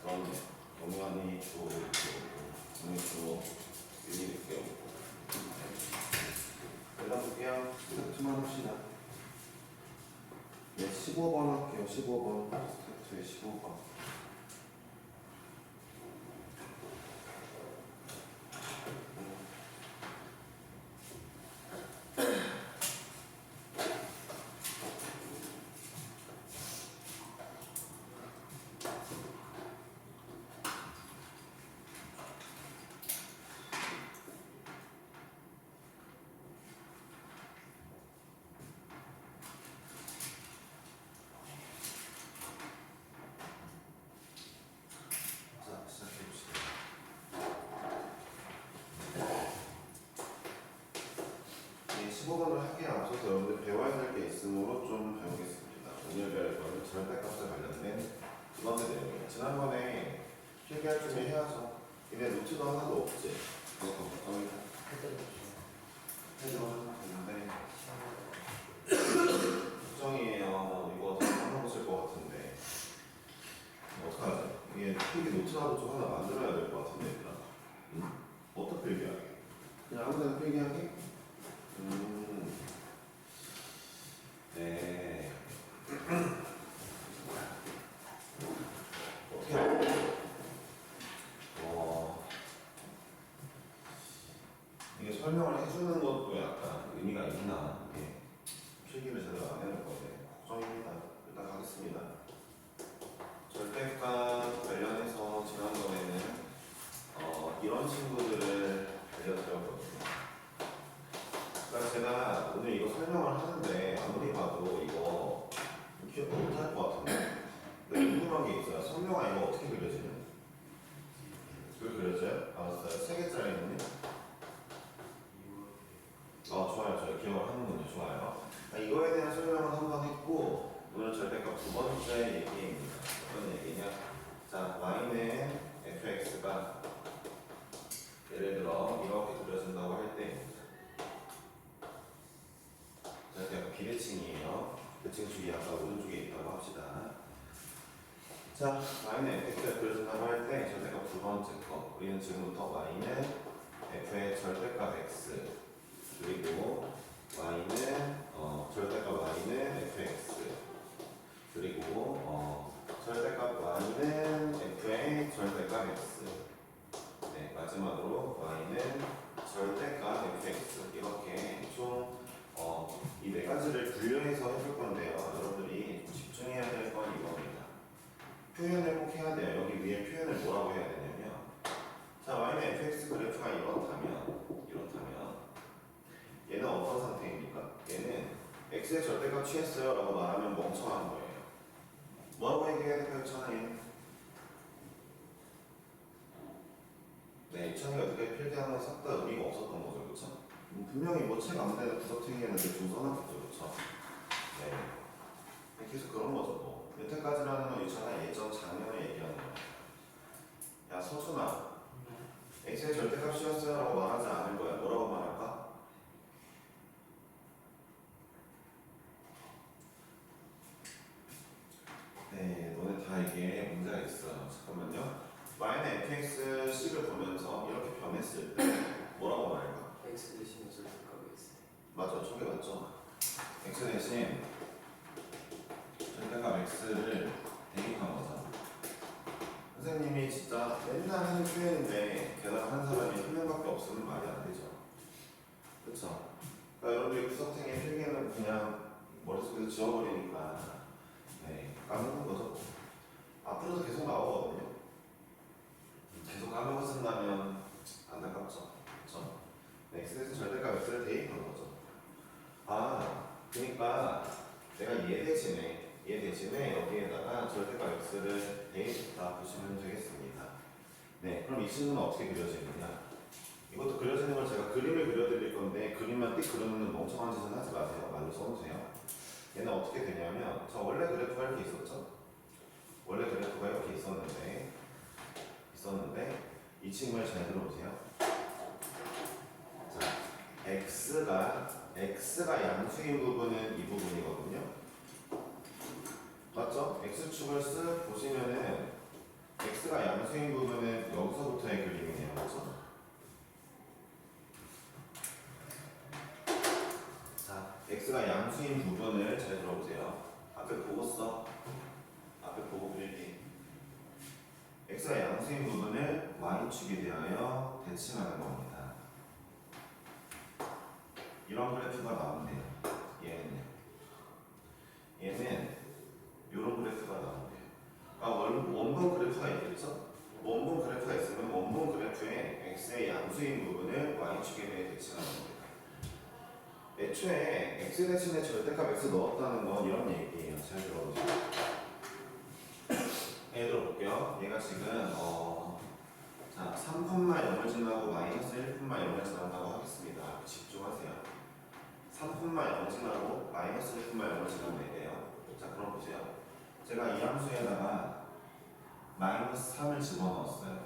그렇네. 오면이 또 오면이 또 1, 2 이렇게 오고. 일단 볼게요. 세트만 합시다. 네, 15번 할게요. 15번. 세트에 15번. 자, 시작해봅시다. 네, 15번을 하기에 앞서서 여러분들 배워야 될 게 있으므로 좀 배우겠습니다. 오늘 배울 거는 절대값에 관련된 두 번째 내용이에요. 지난번에 필기할 준비 해야죠. 근데 노트도 하나도 없지. 그거 걱정이다. 해드로 하나 있는데 걱정이에요. 이거 다 까먹으실 것 같은데 어떡하지? 이게 필기 노트라도 좀 하나 만들어야 될 것 같은데 얘들아. 응? 어떻게 필기하게? 그냥 아무데나 필기하게? 네. 어떻게 할까요? 이게 설명을 해주는 것도 약간 의미가 있나? 이게 필기를 제대로 안 해놓을 건데 걱정입니다. 일단 가겠습니다. 절대값 관련해서 지난번에는 이런 친구들을 알려드렸거든요. 그러니까 제가 오늘 이거 설명을 하는데 아무리 봐도 이거 기억 못할 것 같은데 궁금한 게 있어요. 선명아 이거 어떻게 그려지는? 왜 그려져요? 알았어요. 3개짜리는요? 좋아요. 저 기억을 하는군요. 좋아요. 이거에 대한 설명을 한번 했고 오늘 절대값 두 번째 얘기입니다. 어떤 얘기냐? 자, y는 fx가 예를 들어 이렇게 그려진다고 할 때 약간 비대칭이에요. 대칭 축이 아까 오른쪽에 있다고 합시다. 자, y는 fx가 그려진다고 할 때 절대값 두 번째 거 우리는 지금부터 y는 f의 절대값 x 그리고 y는 절대값 y는 fx 그리고 절대값 y는 f의 절대값 x 네, 마지막으로 y는 절대값 fx 이렇게 총 이 네 가지를 분류해서 해볼 건데요. 여러분들이 좀 집중해야 될 건 이겁니다. 표현을 꼭 해야 돼요. 여기 위에 표현을 뭐라고 해야 되냐면 자, y는 fx 그래프가 이렇다면 얘는 어떤 상태입니까? 얘는 x의 절대값 취했어요 라고 말하면 멍청한 거예요. 뭐라고 얘기해야 될까요? 천하에 네, 이천이가 어떻게 필기하는 싹 다 의미가 없었던 거죠, 그렇죠? 분명히 뭐 책 아무데나 구석탱이했는데 좀 써놨겠죠, 그렇죠? 네, 계속 그런 거죠, 뭐. 여태까지라는 건 있잖아, 예전 작년에 얘기하는 거야. 야, 서준아, x의 절대값이었어요 라고 말하지 않을 거야. 뭐라고 말할까? 네, 너네 다 이게 문제가 있어요. 잠깐만요. y는 fx식을 보면서 이렇게 변했을 때 뭐라고 말할까? x 대신에 절대값이 있어요. 맞죠? 저게 맞죠? x 대신 절대값 x를 대입한 거죠. 선생님이 진짜 맨날 하는 표현인데 게다가 한 사람이 한 명밖에 없으면 말이 안 되죠. 그쵸? 그러니까 여러분들이 구석탱이 필기는 그냥 머릿속에서 지워버리니까 네, 까먹는 거죠. 앞으로도 계속 나오거든요. 계속 까먹었다면 안타깝죠. 그쵸? 네, x에서 절대값 x를 대입한 거죠. 그러니까 내가 얘 대신에 여기에다가 절대값 x를 대입했다 보시면 되겠습니다. 네, 그럼 이 친구는 어떻게 그려지느냐? 이것도 그려지는 걸 제가 그림을 그려드릴 건데 그림만 띡 그려놓는 멍청한 짓은 하지 마세요. 말로 써놓으세요. 얘는 어떻게 되냐면 저 원래 그래프가 이렇게 있었죠? 원래 그래프가 이렇게 있었는데 이 친구를 잘 들어보세요. 자, x가 양수인 부분은 이 부분이거든요. 맞죠? x축을 쓱 보시면은 x가 x가 양수인 부분을 잘 들어보세요. 앞에 보고 써. 앞에 보고 그릴게. x가 양수인 부분을 y축에 대하여 대칭하는 겁니다. 이런 그래프가 나온대요. 얘는요. 얘는 이런 그래프가 나온대요. 그러니까 원본 그래프가 있겠죠? 원본 그래프가 있으면 원본 그래프에 x의 양수인 부분을 y축에 대해 대칭하는 겁니다. 애초에 x 대신에 절대값 x 넣었다는 건 이런 얘기예요. 잘 들어보세요. 예를 들어 볼게요. 얘가 지금 자 3,0을 지나고 마이너스 1,0을 지난다고 하겠습니다. 집중하세요. 3,0 지나고 마이너스 1,0을 지나면 되네요. 자 그럼 보세요. 제가 이 함수에다가 마이너스 3을 집어넣었어요.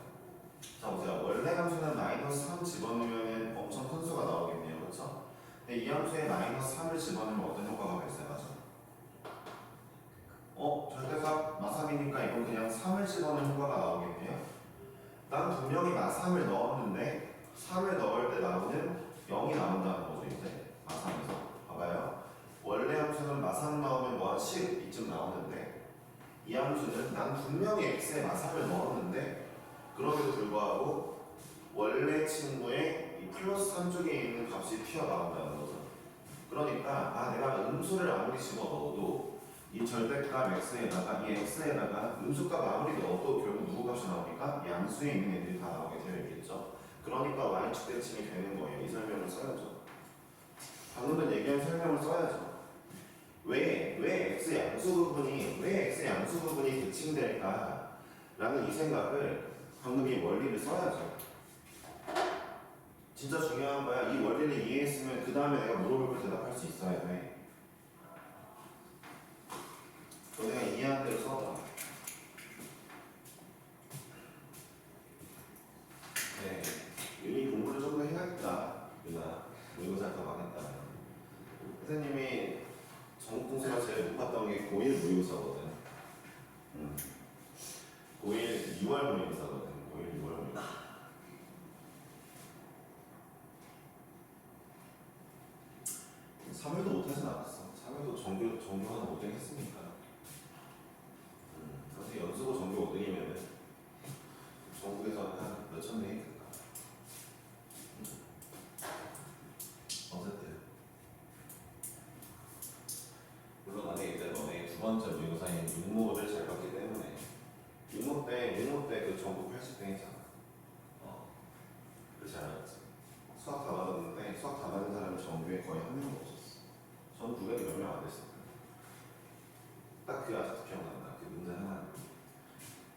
자 보세요. 원래 함수는 마이너스 3 집어넣으면 엄청 큰 수가 나오겠네요. 그렇죠? 근데 이 함수에 마이너스 3을 집어넣으면 어떤 효과가 발생하죠? 절대값 마3이니까 이건 그냥 3을 집어넣는 효과가 나오겠네요. 난 분명히 마3을 넣었는데 3을 넣을 때 나오는 0이 나온다는 거죠. 이제 마3에서 봐봐요. 원래 함수는 마3 넣으면 뭐 10 이쯤 나오는데 이 함수는 난 분명히 x에 마3을 넣었는데 그럼에도 불구하고 원래 친구의 이 플러스 3 쪽에 있는 값이 튀어나온다는 거죠. 그러니까 내가 음수를 아무리 집어넣어도 이 절대값 x에다가 이 x에다가 음수값 아무리 넣어도 결국 누구 값이 나오니까 양수에 있는 애들이 다 나오게 되어 있겠죠. 그러니까 y축 대칭이 되는 거예요. 이 설명을 써야죠. 방금 전 얘기한 설명을 써야죠. 왜 x 양수 부분이 대칭될까? 라는 이 생각을 방금 이 원리를 써야죠. 진짜 중요한 거야. 이 원리를 이해했으면 그 다음에 내가 물어볼 걸 대답할 수 있어야 돼. 내가 이해한 대로 써봐. 네, 윤희 공부를 좀 더 해야겠다. 윤아, 모의고사 더 망했다. 선생님이 전국공사가 제일 못 봤던 게 고1 모의고사거든. 고1 6월 모의고사거든. 고1 6월 모의고사. 3일도 못하진 않았어. 3일도 정규 한 5등 했으니까. 사실 연수고 전교 5등이면은 전국에서 한 몇천 명이 될까? 어쨌든 물론 만약에 이제 너네 두 번째 모의고사인 육모를 잘 봤기 때문에 육모 때 그 전국 80등 했잖아. 그걸 잘 알았지. 수학 다 받았는데 수학 다 받은 사람이 전교에 거의 한 명도 없었어. 전 900이 몇 명 안 됐어. 딱 그 아직도 기억난다. 그 문제 하나.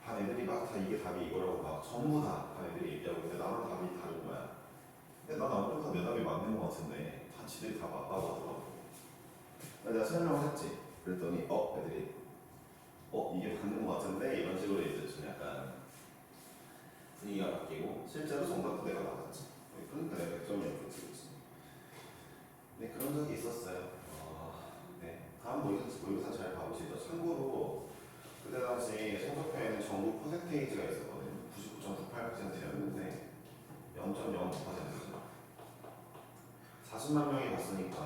반 애들이 막 다 이게 답이 이거라고 막 전부 다 반 애들이 얘기하고 있는데 나랑 답이 다른 거야. 근데 난 아무래도 내 답이 맞는 거 같은데 다 지들이 다 맞다고 하더라고. 내가 설명을 했지. 그랬더니 애들이 이게 맞는 거 같은데 이런 식으로 이제 좀 약간 분위기가 바뀌고 실제로 정답도 내가 맞았지. 그러니까 내가 100점이었겠지. 네 그런 적이 있었어요. 네 다음 모의고사 잘 봐보시죠. 참고로 그때 당시 성적표에는 전국 퍼센테이지가 있었거든요. 99.98%였는데 0.09%죠. 40만 명이 봤으니까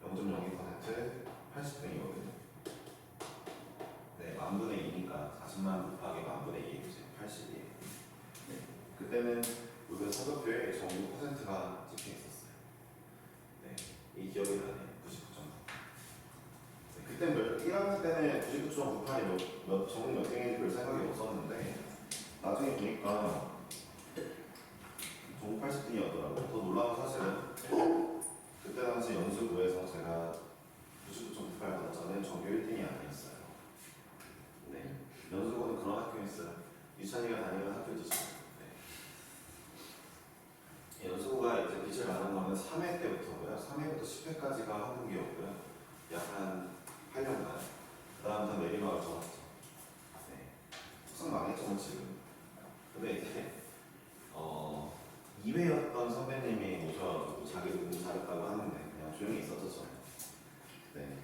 0.02% 80등이거든요. 네, 만분의 2니까 40만 곱하기 만분의 2이지 80이에요. 네, 그때는 우리 성적표에 전국 퍼센트가 찍혀 있었어요. 네, 이 기억이 나네요. 99.9. 그때 1학년 때는 99.98이 전국 몇 등인지 별 생각이 없었는데 나중에 보니까 전국 80등이었더라고요. 더 놀라운 사실은 그때 당시 연수구에서 제가 99.98 받았잖아요. 전교 1등이 아니었어요. 네, 연수구는 그런 학교였어요. 유찬이가 다니는 학교죠. 네. 연수구가 이제 빛을 발한 거는 3회 때부터고요. 3회부터 10회까지가 한국이었고요. 약 한 8년간. 그 다음 다 내리막을 잡았죠. 네. 속상 망했죠, 지금. 근데 이제 2회였던 선배님이 오셔가지고 자기도 공부 잘했다고 하는데 그냥 조용히 있었죠, 저는. 네.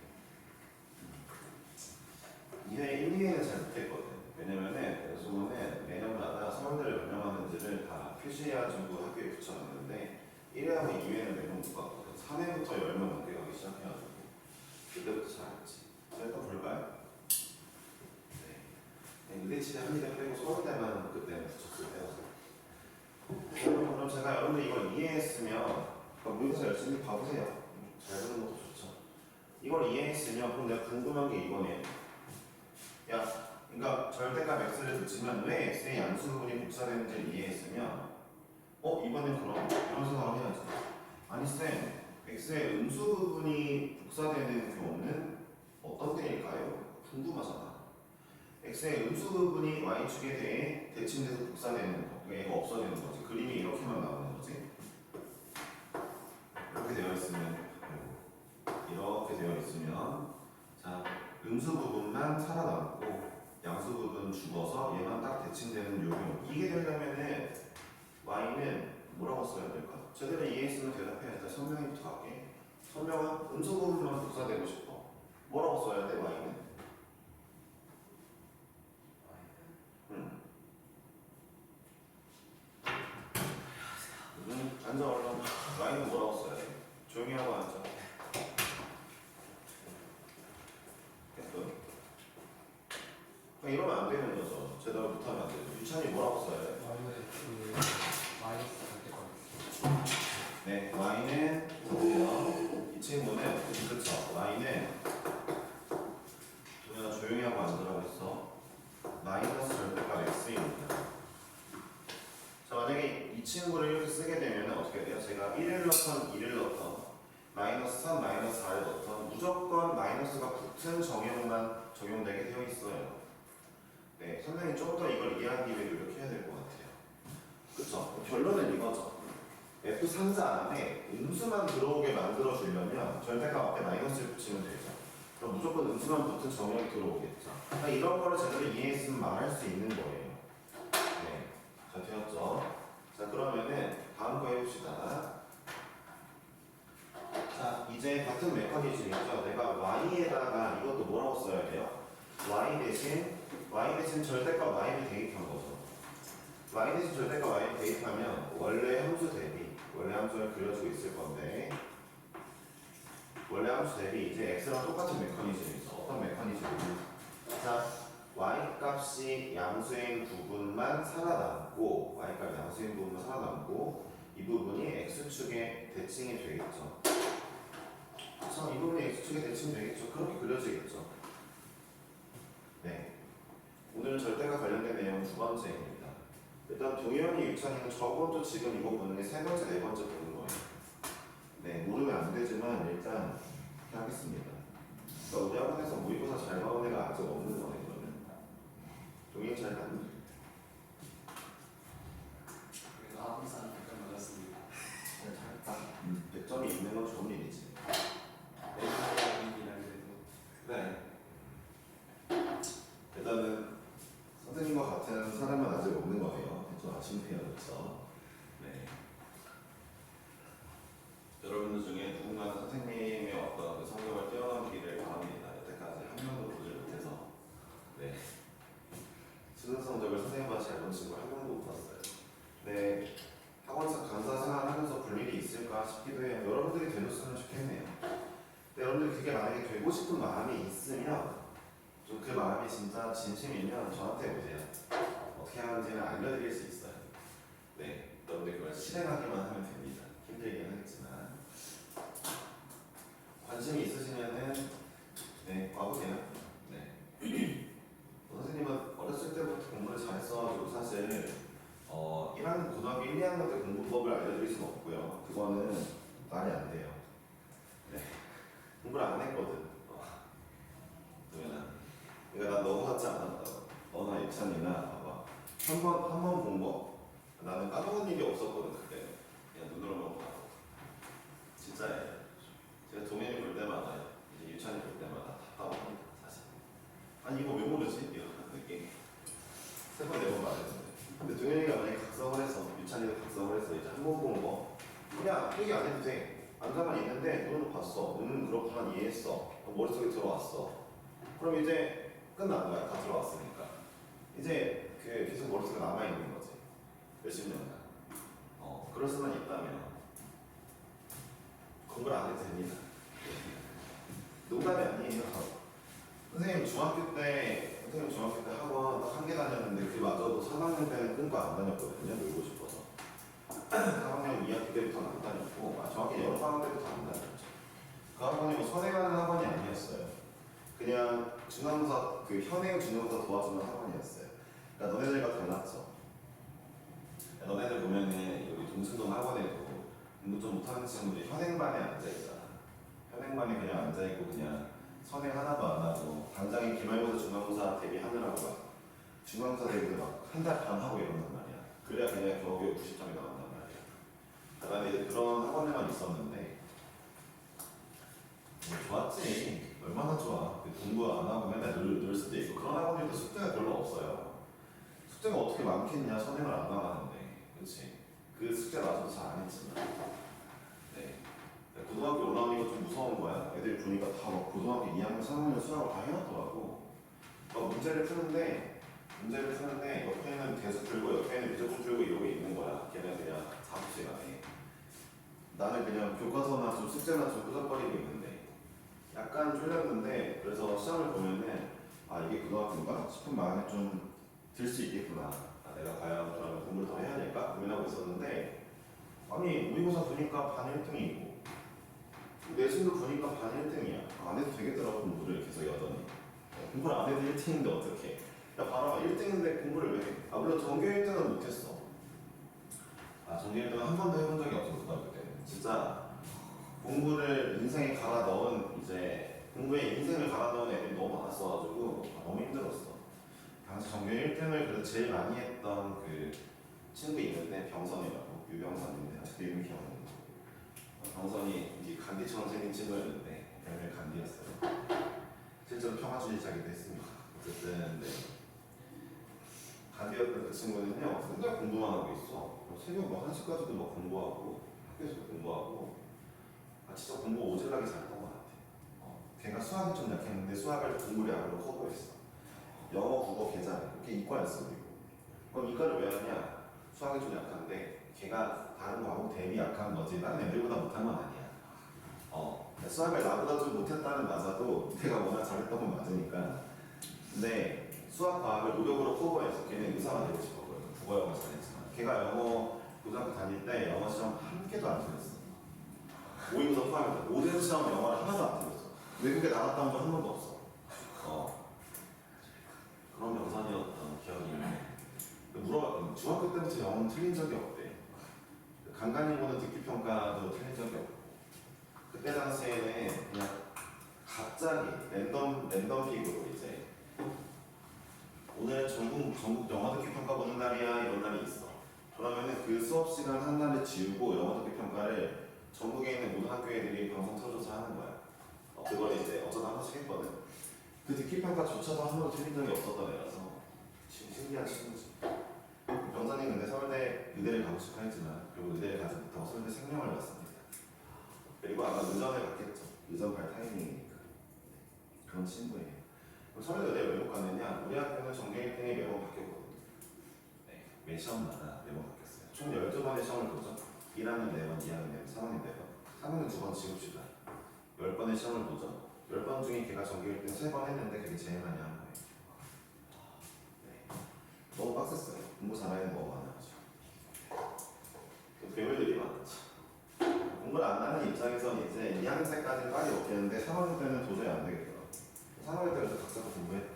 2회, 1, 2회는 잘 못했거든. 왜냐면은 연수구는 매년마다 서울대를 몇 명 하는지를 다 표시해가지고 학교에 붙여놨는데 1회하고 2회는 매년 못 갔거든. 3회부터 10명 넘게 가기 나오기 시작해가지고 그때부터 잘했지. 자 일단 볼까요? 네. 의대치대 한의대 빼고 서울대만 그때는 붙였을 때였어요. 그럼 제가 여러분들 이걸 이해했으면 모의고사 열심히 봐보세요. 잘 보는 것도 좋죠. 이걸 이해했으면 그럼 내가 궁금한 게 이거네요. 야, 그러니까 절대값 x를 붙이면 왜 x의 양수분이 복사되는지를 이해했으면 이번엔 그럼 이런 생각을 해야지. 아니 쌤, x의 음수 부분이 복사되는 경우는 어떤 때일까요? 궁금하잖아. x의 음수 부분이 y축에 대해 대칭돼서 복사되는 거, 그러니까 얘가 없어지는 거지. 그림이 이렇게만 나오는 거지. 이렇게 되어 있으면 이렇게 되어 있으면 자 음수 부분만 살아남고 양수 부분 죽어서 얘만 딱 대칭되는 요경. 이게 되려면은 y는 뭐라고 써야 될까? 제대로 이해했으면 대답해야지. 선명히부터 갈게. 선명은 음수 부분만 복사되고 싶어. 뭐라고 써야 돼 y는? 앉아 얼른. y는 뭐라고 써야 돼? 조용히 하고 앉아. 이러면 안 되는 거죠. 제대로 못하면 안 되죠. 유찬이 뭐라고 써야 돼? 네, y는 보세요. 이 친구는 그렇죠. y는 동현아 조용히 하고 앉으라고 했어. 마이너스 절대값 x입니다. 자, 만약에 이 친구를 이렇게 쓰게 되면 어떻게 돼요? 제가 1을 넣던 2를 넣던 마이너스 3, 마이너스 4를 넣던 무조건 마이너스가 붙은 정형만 적용되게 되어 있어요. 네, 선생님이 좀 더 이걸 이해하기 위해 노력해야 될 것 같아요. 그쵸? 결론은 이거죠. F 상자 안에 음수만 들어오게 만들어주려면 절대값 앞에 마이너스를 붙이면 되죠. 그럼 무조건 음수만 붙은 정형이 들어오겠죠. 그러니까 이런 거를 제대로 이해했으면 말할 수 있는 거예요. 네, 자 되었죠? 자 그러면은 다음 거 해봅시다. 자 이제 같은 메커니즘이죠. 내가 y에다가 이것도 뭐라고 써야 돼요? y 대신 절대값 y를 대입한 거죠. y 대신 절대값 y를 대입하면 원래 함수 대비, 원래 함수를 그려주고 있을 건데 원래 함수 대비 이제 x랑 똑같은 메커니즘이죠. 어떤 메커니즘이냐? 자, y 값이 양수인 부분만 살아남고 y 값 양수인 부분만 살아남고 이 부분이 x축에 대칭이 되겠죠. 그렇죠? 이 부분이 x축에 대칭이 되겠죠. 그렇게 그려지겠죠. 네. 오늘 절대값 관련된 내용 두 번째입니다. 일단 동현이, 유찬이는 저것도 지금 이거 보는 게 세 번째, 네 번째 보는 거예요. 네, 모르면 안 되지만 일단 이렇게 하겠습니다. 그러니까 우리 학원에서 모의고사 잘 나온 애가 아직 없는 거네, 그러면. 동현이 잘 봤니? 그래서 항상 100점 맞았습니다. 잘했다. 100점이 있는 건 좋은 일이지. 그래. 일단은 선생님과 같은 사람은 아직 없는 거예요. 좀 아쉽네요, 그렇죠? 네. 여러분들 중에 누군가는 선생님의 어떤 그 성격을 뛰어넘기를 바랍니다. 여태까지 한 명도 보지 못해서. 네. 수능 성적을 선생님과 잘 본 친구 한 명도 못 봤어요. 네. 학원사 강사 생활하면서 볼 일이 있을까 싶기도 해요. 여러분들이 되셨으면 좋겠네요. 근데 여러분들이 그게 만약에 되고 싶은 마음이 있으면 좀 그 마음이 진짜 진심이면 저한테 오세요. 어떻게 하는지는 알려드릴 수 있어요. 네, 여러분들 그걸 실행하기만 하면 됩니다. 힘들긴 하겠지만 관심이 있으시면은 네 와보세요. 네. 선생님은 어렸을 때부터 공부를 잘했어가지고 사실 1학년 고등학교 1, 2학년 때 공부법을 알려드릴 수는 없고요. 그거는 말이 안 돼요. 네, 공부를 안 했거든. 그러면 그러니까 난 너무 같지 않았다고. 너나 예찬이나 봐봐. 한 번 본 거 나는 까먹은 일이 없었거든 그때. 그냥 눈으로 보고 진짜예요. 제가 동현이 볼 때마다 이제 유찬이 볼 때마다 다 까먹습니다 사실. 아니 이거 왜 모르지? 이런 느낌. 세 번, 네 번 말했는데. 근데 동현이가 만약에 각성을 해서 유찬이도 각성을 해서 이제 한 번 본 거 그냥 얘기 안 해도 돼. 앉아만 있는데 눈으로 봤어. 그렇구나 이해했어. 머릿속에 들어왔어. 그럼 이제 끝난 거야. 다 들어왔으니까. 이제 그 계속 머릿속에 남아있는 거지. 몇십 년간. 그럴 수만 있다면 공부를 안 해도 됩니다. 농담이 아니에요. 선생님 중학교 때 학원 딱 한 개 다녔는데 그마저도 3학년 때는 끊고 안 다녔거든요. 놀고 싶어서. 3학년 2학기 때부터는 안 다녔고, 정확히 여러 학년 때부터 안 다녔죠. 그 학원이 뭐 선행하는 학원이 아니었어요. 그냥 중간고사 그 현행 중간고사 도와주는 학원이었어요. 그러니까 너네들과 달랐죠. 너네들 보면은 여기 동순동 학원에도 공부 좀 못하는 친구들이 현행반에 앉아 있잖아. 현행반에 그냥 앉아 있고 그냥 선행 하나도 안 하고 당장에 기말고사 중간고사 대비하느라고 막 중간고사 대비를 막 한 달 반 하고 이런단 말이야. 그래야 그냥 겨우겨우 90점이 나온단 말이야. 나는 이제 그런 학원에만 있었는데 좋았지. 얼마나 좋아. 공부 안 하고 맨날 놀 수도 있고 그런 학원들도 숙제가 별로 없어요. 숙제가 어떻게 많겠냐 선행을 안 나가는데. 그렇지. 그 숙제 나도 잘 안 했지만. 네. 고등학교 올라오니까 좀 무서운 거야. 애들이 보니까 다 막 고등학교 2학년, 3학년 수학을 다 해놨더라고. 막 문제를 푸는데 옆에는 대수 풀고 옆에는 미적분 풀고 이러고 있는 거야. 걔는 그냥 자습 시간에. 나는 그냥 교과서나 좀 숙제나 좀 끄적거리고 있는데 약간 쫄렸는데 그래서 시험을 보면은 이게 고등학교인가 싶은 마음이 좀 들 수 있겠구나. 내가 과연 그러면 공부를 더 해야 될까 고민하고 있었는데 아니 모의고사 보니까 반 1등이고 내신도 보니까 반 1등이야. 안 해도 되겠더라고 공부를 계속 여전히. 공부를 안 해도 1등인데 어떡해. 야 봐라 1등인데 공부를 왜 해? 물론 전교 1등은 못했어. 전교 1등은 한 번도 해본 적이 없어 고등학교 때는. 진짜 공부를 인생에 갈아 넣은 이제 공부에 인생을 갈아 넣은 애들이 너무 많았어가지고 너무 힘들었어. 당시 전교 1등을 그래도 제일 많이 했던 그 친구 있는데 병선이라고 유병선인데 아직도 이름이 기억 안 나요. 병선이 이제 간디처럼 생긴 친구였는데 별명이 간디였어요. 실제로 평화주의자기도 했습니다. 어쨌든 네. 간디였던 그 친구는요 맨날 공부만 하고 있어. 새벽 뭐 1시까지도 막 공부하고 학교에서 공부하고 진짜 공부 오질나게 잘했던 것 같아. 걔가 수학이 좀 약했는데 수학을 공부량으로 커버했어. 영어, 국어, 계산 이렇게 이과였어. 그럼 이과를 왜 하냐? 수학이 좀 약한데 걔가 다른 과목 대비 약한 거지 다른 애들보다 못한 건 아니야. 수학을 나보다 좀 못했다는 맞아도 내가 워낙 잘했던 건 맞으니까. 근데 수학, 과학을 노력으로 커버해서 걔는 의사가 되고 싶었거든. 국어, 영어 잘했지만 걔가 영어 고등학교 다닐 때 영어 시험 한 개도 안 틀렸어. 모의고사 포함해서 모든 시험 영어를 하나도 안 틀렸어. 외국에 나갔다 온 건 한 번도 없어. 그런 병선이었던 기억이 있네. 물어봤거든. 중학교 때부터 영어는 틀린 적이 없대. 간간히 보는 듣기평가도 틀린 적이 없고. 그때 당시에는 그냥 갑자기 랜덤 픽으로 이제 오늘 전국 영어 듣기 평가 보는 날이야 이런 날이 있어. 그러면은 그 수업 시간 한 날을 지우고 영어 듣기 평가를 전국에 있는 모든 학교 애들이 방송 틀어줘서 하는 거야. 그걸 이제 어쩌다 한 번씩 했거든. 그 듣기 평가조차도 한 번도 틀린 적이 없었던 애라서 신기한 친구지. 병선이 근데 서울대 의대를 가고 싶어 했지만 그리고 의대를 가지 못하고 서울대 생명을 갔습니다. 그리고 아마 의전을 갔겠죠. 의전 갈 타이밍이니까. 그런 친구예요. 서울대 의대 왜 못 갔느냐? 우리 학교는 전교 1등이 매번 바뀌었거든요. 네, 매 시험마다 매번 바뀌었어요. 총 12번의 시험을 보죠. 1학년 4번, 2학년 4번, 3학년 4번. 3학년 2번 지급시다. 10번의 시험을 보죠. 10번 중에 걔가 전교 1등 3번 했는데 그게 제일 많이 한 거예요. 네. 너무 빡셌어요. 공부 잘하는 거 너무 많아가지고. 괴물들이 많았죠. 공부를 안 하는 입장에서는 이제 2학년 때까지는 빨리 먹겠는데 3학년 때는 도저히 안 되겠더라고. 3학년 때부터 각자도 공부했다.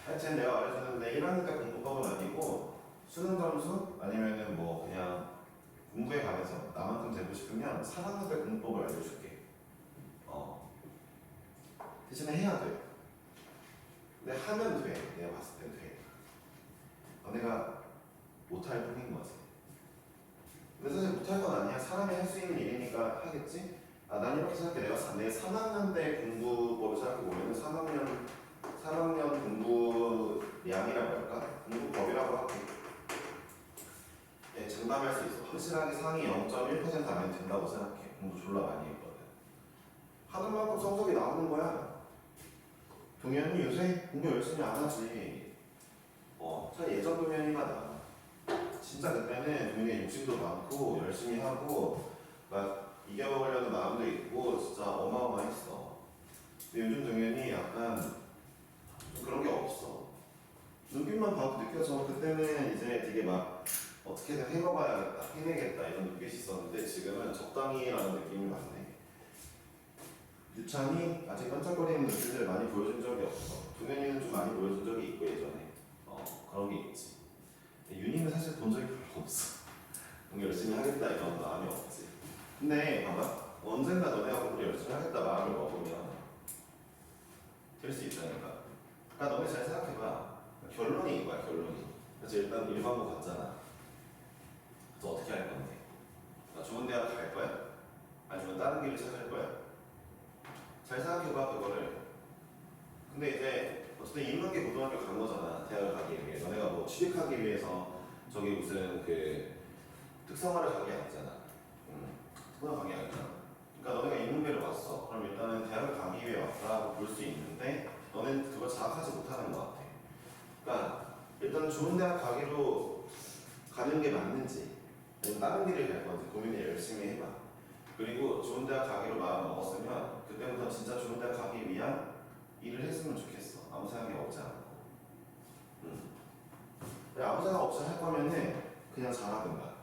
하여튼 내가 말해줬는데 1학년 때 공부법은 아니고 수능 점수 아니면은 뭐 그냥 공부에 관해서 나만큼 되고 싶으면 3학년 때 공부법을 알려줄게. 대신에 해야 돼. 근데 하면 돼. 내가 봤을 땐 돼. 너네가 못할 뿐인 거지. 근데 사실 못할 건 아니야. 사람이 할 수 있는 일이니까 하겠지? 난 이렇게 생각해. 내 3학년 때 공부법을 생각해보면 3학년 공부량이라고 할까? 공부법이라고 할게. 네, 장담할 수 있어. 확실하게 상위 0.1% 안에 된다고 생각해. 공부 졸라 많이 했거든. 하는 만큼 성적이 나오는 거야. 동현이 요새 공부 열심히 안 하지. 참 예전 동현이가 나. 진짜 그때는 동현이 욕심도 많고 열심히 하고 막 이겨먹으려는 마음도 있고 진짜 어마어마했어. 근데 요즘 동현이 약간 좀 그런 게 없어. 눈빛만 봐도 느껴져. 그때는 이제 되게 막 어떻게든 해먹어야겠다, 해내겠다 이런 눈빛이 있었는데 지금은 적당히라는 느낌이 많네. 유찬이 아직 반짝거리는 눈빛을 많이 보여준 적이 없어. 동현이는 좀 많이 보여준 적이 있고 예전에 그런 게 있지. 근데 윤희는 사실 본 적이 별로 없어. 공부 열심히 하겠다 이런 마음이 없지. 근데 봐봐, 언젠가 너네가 공부를 열심히 하겠다 마음을 먹으면 될 수 있다니까. 그러니까 너네 잘 생각해봐. 결론이 이거야, 결론이. 그래서 일단 일반고 갔잖아. 그래서 어떻게 할 건데? 나 좋은 대학 갈 거야? 아니면 다른 길을 찾을 거야? 잘 생각해봐 그거를. 근데 이제 어쨌든 인문계 고등학교 간 거잖아. 대학을 가기 위해. 너네가 뭐 취직하기 위해서 저기 무슨 그 특성화를 가게 아니잖아. 특성화 가게 아니잖아. 그러니까 너네가 인문계를 왔어. 그럼 일단은 대학을 가기 위해 왔다고 볼 수 있는데 너는 그걸 자각하지 못하는 것 같아. 그러니까 일단 좋은 대학 가기로 가는 게 맞는지 아니면 다른 길을 갈 건지 고민을 열심히 해봐. 그리고 좋은 대학 가기로 마음 먹었으면 그때부터 진짜 좋은 대학 가기 위한 일을 했으면 좋겠어. 아무 생각이 없지 않고. 아무 생각 없이 할 거면은 그냥 잘하든가.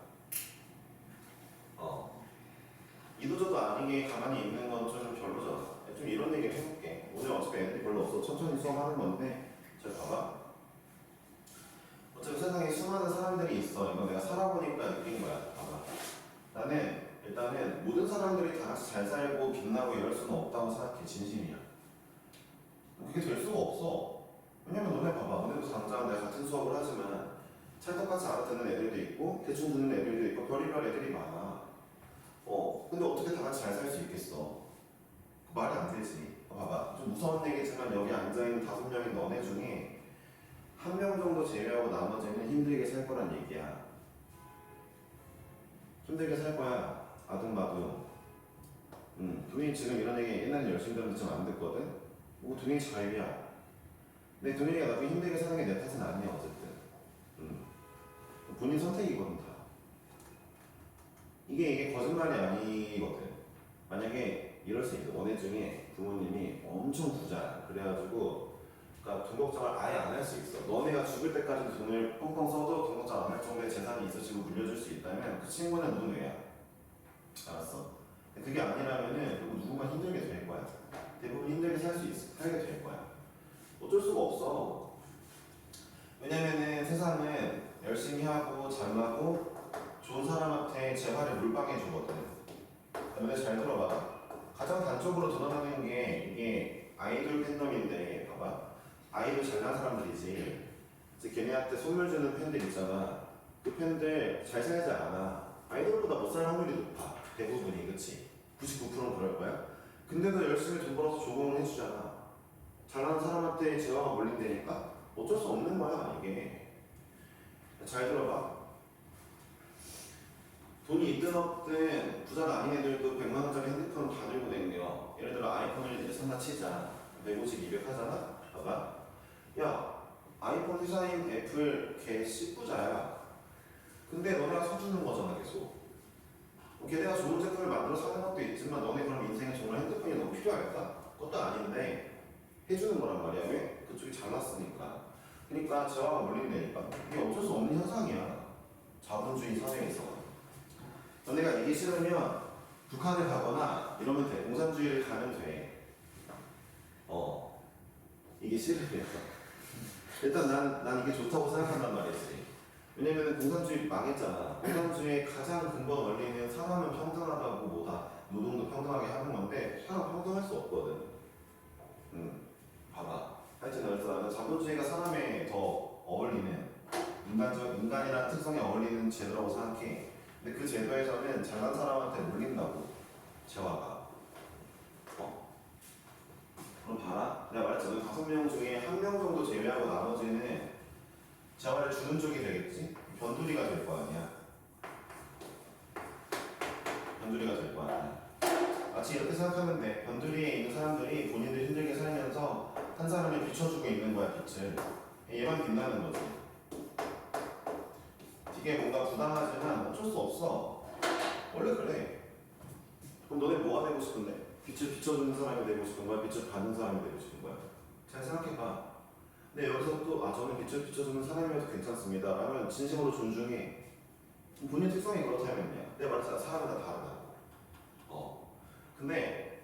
이도저도 아니게 가만히 있는 건 좀 별로잖아. 좀 이런 얘기를 해볼게. 오늘 어차피 애들이 별로 없어. 천천히 수업하는 건데 잘 봐봐. 어차피 세상에 수많은 사람들이 있어. 이거 내가 살아보니까 느낀 거야. 봐봐. 나는 일단은 모든 사람들이 다 같이 잘 살고 빛나고 이럴 수는 없다고 생각해. 진심이야. 그게 될 수가 없어. 왜냐면 너네 봐봐. 너네도 당장 내가 같은 수업을 하지만 찰떡같이 알아듣는 애들도 있고 대충 듣는 애들도 있고 별의별 애들이 많아. 근데 어떻게 다 같이 잘 살 수 있겠어? 말이 안 되지. 봐봐. 좀 무서운 얘기지만 여기 앉아있는 5명인 너네 중에 1명 정도 제외하고 나머지는 힘들게 살 거란 얘기야. 힘들게 살 거야. 아둥바둥. 동현이 지금 이런 얘기 옛날에 열심히 들었는데 지금 안 듣거든? 동현이 자유야. 근데 동현이가 나중에 힘들게 사는 게 내 탓은 아니야 어쨌든. 본인 선택이거든 다. 이게 거짓말이 아니거든. 만약에 이럴 수 있어. 너네 중에 부모님이 엄청 부자야. 그래가지고 그러니까 돈 걱정을 아예 안 할 수 있어. 너네가 죽을 때까지도 돈을 뻥뻥 써도 돈 걱정 안 할 정도의 재산이 있어지고 물려줄 수 있다면 그 친구는 누구야? 알았어? 그게 아니라면은 누군가 힘들게 될 거야. 대부분 힘들게 살게 될 거야. 어쩔 수가 없어. 왜냐면은 세상은 열심히 하고 잘나고 좋은 사람한테 재활에 물방해 주거든. 너네 잘 들어봐. 가장 단적으로 드러나는 게 이게 아이돌 팬덤인데 봐봐. 아이돌 잘난 사람들이지. 이제 걔네한테 선물 주는 팬들 있잖아. 그 팬들 잘 살지 않아. 아이돌보다 못 살 확률이 높아. 대부분이 그치? 99%는 그럴 거야. 근데도 열심히 돈 벌어서 조공을 해주잖아. 잘난 사람한테 재화가 몰린다니까 어쩔 수 없는 거야 이게. 잘 들어봐. 돈이 있든 없든 부자가 아닌 애들도 100만 원짜리 핸드폰을 다 들고 다녀요. 예를 들어 아이폰을 이제 산다 치자. 150, 200 하잖아. 봐봐. 야, 아이폰 회사인 애플 걔 씨부자야. 근데 너네가 사주는 거잖아 계속. 걔네가 좋은 제품을 만들어 사는 것도 있지만 너네 그럼 인생에 정말 핸드폰이 너무 필요하겠다? 그것도 아닌데 해주는 거란 말이야. 왜? 그쪽이 잘났으니까. 그러니까 저하가 몰린다니까. 이게 어쩔 수 없는 현상이야. 자본주의 사회에서. 너네가 이게 싫으면 북한을 가거나 이러면 돼. 공산주의를 가면 돼. 이게 싫으면. 일단 난 이게 좋다고 생각한단 말이지. 왜냐면 공산주의 망했잖아. 공산주의의 가장 근본 원리는 사람은 평등하다고 뭐다. 노동도 평등하게 하는 건데 사람 평등할 수 없거든. 봐봐. 하여튼 그래서 나는 자본주의가 사람에 더 어울리는 인간이라는 특성에 어울리는 제도라고 생각해. 근데 그 제도에서는 잘난 사람한테 물린다고 재화가. 그럼 봐라. 내가 말했잖아. 5명 중에 1명 정도 제외하고 나머지는 재화를 주는 쪽이 되겠지. 변두리가 될 거 아니야. 변두리가 될 거 아니야. 마치 이렇게 생각하면 돼. 변두리에 있는 사람들이 본인들 힘들게 살면서 한 사람을 비춰주고 있는 거야, 빛을. 얘만 빛나는 거지. 이게 뭔가 부당하지만 어쩔 수 없어. 원래 그래. 그럼 너네 뭐가 되고 싶은데? 빛을 비춰주는 사람이 되고 싶은 거야? 빛을 받는 사람이 되고 싶은 거야? 잘 생각해봐. 근데 여기서 또 저는 빛을 비춰주는 사람이어도 괜찮습니다 라면 진심으로 존중해. 본인 특성이 그렇다면요. 내가 말했잖아. 사람은 다 다르다고. 근데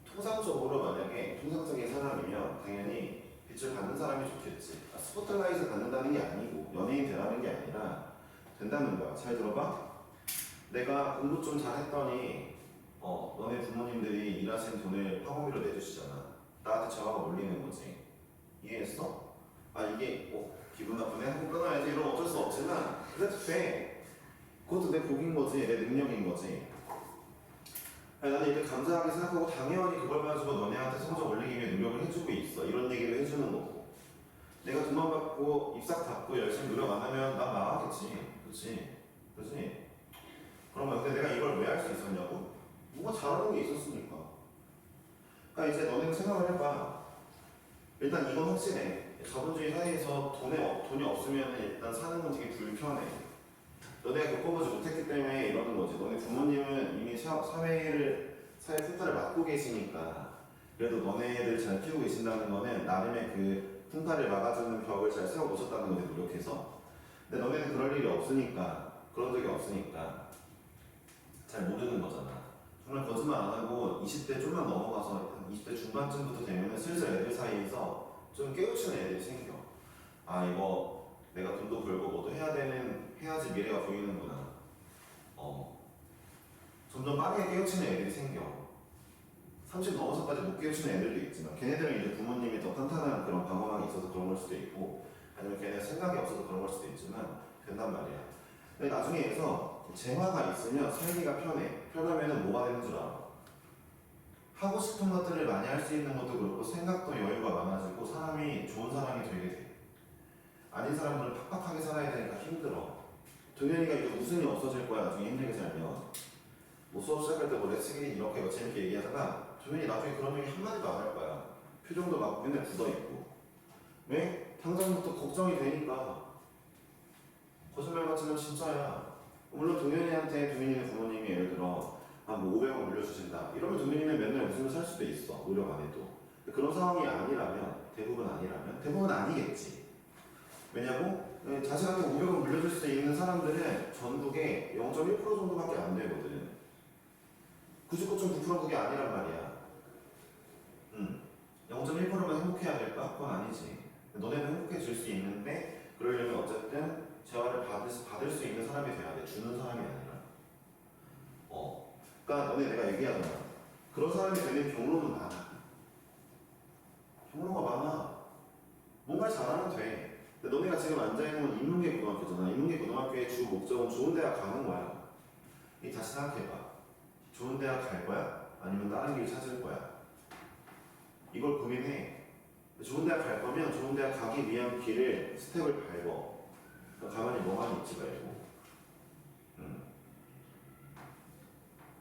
통상적으로 만약에 통상적인 사람이면 당연히 빛을 받는 사람이 좋겠지. 스포트라이트를 받는다는 게 아니고 연예인 되라는 게 아니라 된다는 거야. 잘 들어봐. 내가 공부 좀 잘했더니 너네 부모님들이 일하신 돈을 학원비로 내주시잖아. 나한테 전화가 올리는 거지. 이해했어? 이게 기분 나쁘네? 한번 끊어야지. 이러면 어쩔 수 없지만 그래도 돼. 그것도 내 복인 거지. 내 능력인 거지. 나는 이렇게 감사하게 생각하고 당연히 그걸 가지고 너네한테 성적 올리기 위해 노력을 해주고 있어. 이런 얘기를 해주는 거고. 내가 돈만 받고 입싹 닫고 열심히 노력 안 하면 난 망하겠지. 그치? 그러면 근데 내가 이걸 왜 할 수 있었냐고? 뭔가 잘하는 게 있었으니까. 그러니까 이제 너네는 생각을 해봐. 일단 이건 확실해. 자본주의 사회에서 돈이 없으면 일단 사는 건 되게 불편해. 너네가 겪어보지 못했기 때문에 이러는 거지. 너네 부모님은 이미 사회 풍파를 맡고 계시니까 그래도 너네들 잘 키우고 계신다는 거는 나름의 그 풍파를 막아주는 벽을 잘 세워놓으셨다는 거지, 노력해서. 근데 너네는 그럴 일이 없으니까, 그런 적이 없으니까 잘 모르는 거잖아. 정말 거짓말 안 하고 20대 좀만 넘어가서 20대 중반쯤부터 되면은 슬슬 애들 사이에서 좀 깨우치는 애들이 생겨. 이거 내가 돈도 벌고 뭐도 해야지 미래가 보이는구나. 점점 빠르게 깨우치는 애들이 생겨. 30 넘어서까지 못 깨우치는 애들도 있지만 걔네들은 이제 부모님이 더 탄탄한 그런 방어막이 있어서 그런 걸 수도 있고 아니면 걔네 생각이 없어서 그런 걸 수도 있지만 된단 말이야. 근데 나중에서 재화가 있으면 살기가 편해. 편하면은 뭐가 되는 줄 알아? 하고 싶은 것들을 많이 할 수 있는 것도 그렇고 생각도 여유가 많아지고 사람이 좋은 사람이 되게 돼. 아닌 사람들은 팍팍하게 살아야 되니까 힘들어. 동현이가 이제 웃음이 없어질 거야. 나중에 힘들게 살면. 수업 시작할 때 렛츠기 이렇게 재밌게 얘기하다가 동현이 나중에 그런 얘기 한마디도 안 할 거야. 표정도 막 맨날 굳어있고. 왜? 당장부터 걱정이 되니까. 거짓말 같지만 진짜야. 물론 동현이네 부모님이 예를 들어 500원 물려주신다 이러면 동현이는 맨날 웃으며 살 수도 있어. 노력 안 해도. 그런 상황이 아니라면 대부분 아니겠지. 왜냐고? 자식한테 500원 물려줄 수 있는 사람들은 전국에 0.1% 정도밖에 안 되거든. 99.9%가 그게 아니란 말이야. 0.1%만 행복해야 될까? 그건 아니지. 너네는 행복해질 수 있는데 그러려면 어쨌든 재화를 받을 수 있는 사람이 돼야 돼. 주는 사람이 아니라. 그러니까 너네 내가 얘기하잖아. 그런 사람이 되는 경로는 많아. 경로가 많아. 뭔가 잘하면 돼. 근데 너네가 지금 앉아있는 건 인문계 고등학교잖아. 인문계 고등학교의 주 목적은 좋은 대학 가는 거야. 다시 생각해봐. 좋은 대학 갈 거야? 아니면 다른 길 찾을 거야? 이걸 고민해. 좋은 대학 갈 거면 좋은 대학 가기 위한 길을 스텝을 밟어. 그러니까 가만히 멍하니 있지 말고.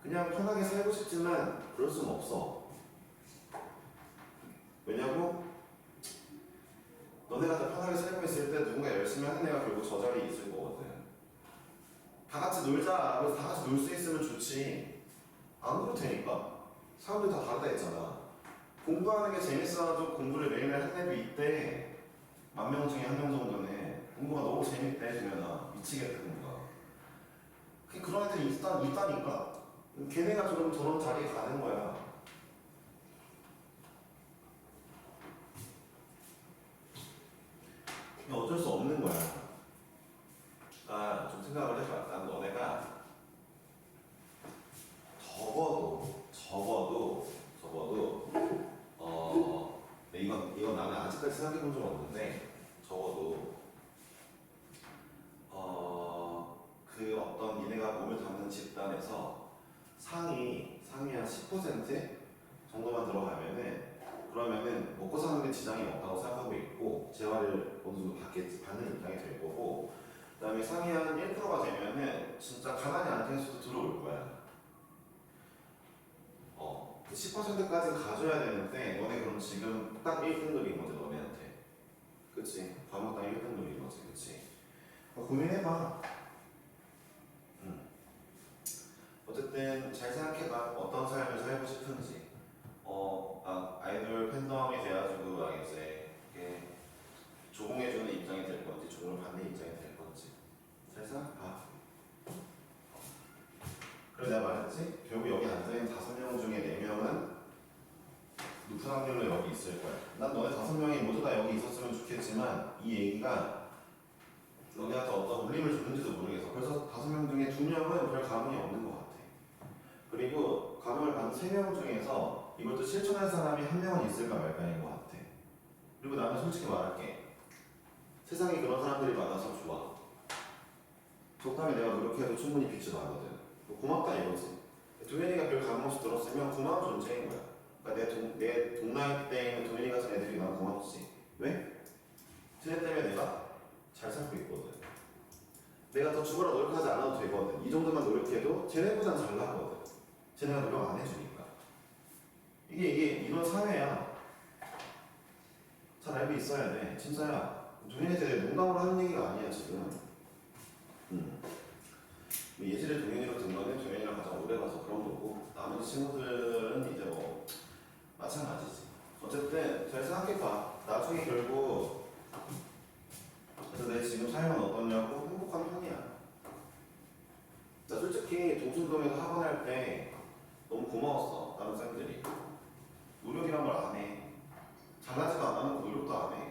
그냥 편하게 살고 싶지만 그럴 순 없어. 왜냐고? 너네가 다 편하게 살고 있을 때 누군가 열심히 하는 애가 결국 저 자리에 있을 거거든. 다 같이 놀자. 그래서 다 같이 놀 수 있으면 좋지. 안 그래도 되니까. 사람들 다 다르다 했잖아. 공부하는 게 재밌어가지고 공부를 매일매일 하는 애도 있대. 10,000명 중에 1명 정도는 공부가 너무 재밌대. 주면아 미치겠다 공부가. 그런 애들이 있다니까. 걔네가 저런 자리에 가는 거야. 어쩔 수 없는 거야. 좀 생각을 해봐. 난 너네가 적어도 이건 나는 아직까지 생각해본 적 없는데 적어도 그 어떤 니네가 몸을 담는 집단에서 상위 한 10% 정도만 들어가면은 그러면은 먹고 사는 데 지장이 없다고 생각하고 있고 재화를 어느 정도 받는 입장이 될 거고 그다음에 상위 한 1%가 되면은 진짜 가만히 앉아있어도 들어올 거야. 10%까지 가져야 되는데 너네 그럼 지금 딱 1등급인 거지 너네한테. 그치? 과목당 1등급인 거지. 그치? 고민해봐. 어쨌든 잘 생각해봐. 어떤 삶을 살고 싶은지. 생각해봐. 그래 내가 말했지? 결국 여기 앉아있는 5명 중에 4명은 높은 확률로 여기 있을 거야. 난 너네 5명이 모두 다 여기 있었으면 좋겠지만 이 얘기가 너네한테 어떤 울림을 주는지도 모르겠어. 그래서 5명 중에 2명은 별 감흥이 없는 것 같아. 그리고 감흥을 받은 3명 중에서 이걸 또 실천할 사람이 1명은 있을까 말까인 것 같아. 그리고 나는 솔직히 말할게. 세상에 그런 사람들이 많아서 좋아. 적당히 내가 노력해도 충분히 빛이 나거든. 뭐 고맙다 이거지. 동현이가 별 감흥 없이 들었으면 고마운 존재인 거야. 그러니까 내 동나이 때 있는 동현이 같은 애들이 난 고맙지. 왜? 쟤네 때문에 내가 잘 살고 있거든. 내가 더 죽어라 노력하지 않아도 되거든. 이 정도만 노력해도 쟤네보단 잘 나거든. 쟤네가 노력 안 해주니까. 이게 이런 사회야. 잘 알고 있어야 돼. 진짜야. 동현이한테 농담으로 하는 얘기가 아니야 지금. 예시를 동현이로 든 거는 동현이랑 가장 오래 가서 그런 거고 나머지 친구들은 이제 뭐 마찬가지지. 어쨌든 잘 생각해봐. 나중에 결국 그래서 내 지금 삶은 어떠냐고 행복한 편이야. 나 솔직히 동순동에서 학원 할 때 너무 고마웠어. 다른 쌤들이 노력이란 말 안 해. 잘나지도 않고 노력도 안 해.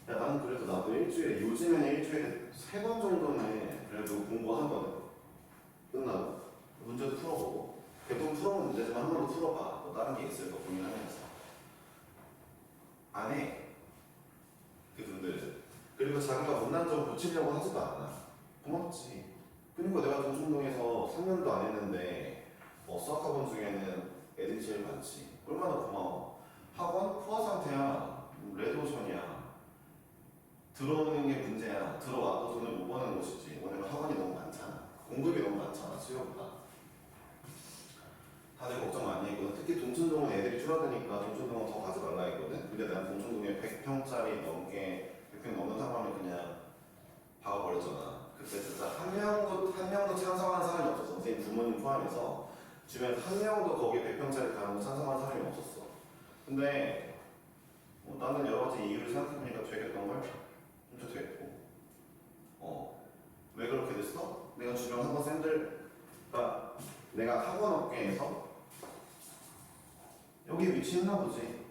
야 나는 그래도 나도 요즘에는 일주일에 3번 정도는 그래도 공부하거든. 끝나고 문제도 풀어보고 대부분 풀어본 문제지만 한 번 더 풀어봐. 뭐 다른 게 있을까 고민하면서 안 해. 그분들은. 그리고 자기가 못난 점 고치려고 하지도 않아. 고맙지. 그리고 내가 동sun동에서 3년도 안 했는데 수학학원 중에는 애들이 제일 많지. 얼마나 고마워. 학원 포화 상태야. 레드오션이야. 들어오는 게 문제야. 들어와도 돈을 못 버는 곳이지. 왜냐면 학원이 너무 많잖아. 공급이 너무 많잖아. 수요보다. 다들 걱정 많이 했거든. 특히 동춘동은 애들이 줄어드니까 동춘동은 더 가지 말라 했거든. 근데 난 동춘동에 100평짜리 넘게 100평 넘는 상황을 그냥 박아버렸잖아. 그때 진짜 한 명도 찬성하는 사람이 없었어. 선생님 부모님 포함해서 주변에 한 명도 거기 100평짜리 가는 거 찬성하는 사람이 없었어. 근데 나는 여러 가지 이유를 생각해보니까 되겠던 걸 진짜 됐고. 왜 그렇게 됐어? 내가 주변 학원 쌤들과 내가 학원 업계에서 여기 위치했나 보지.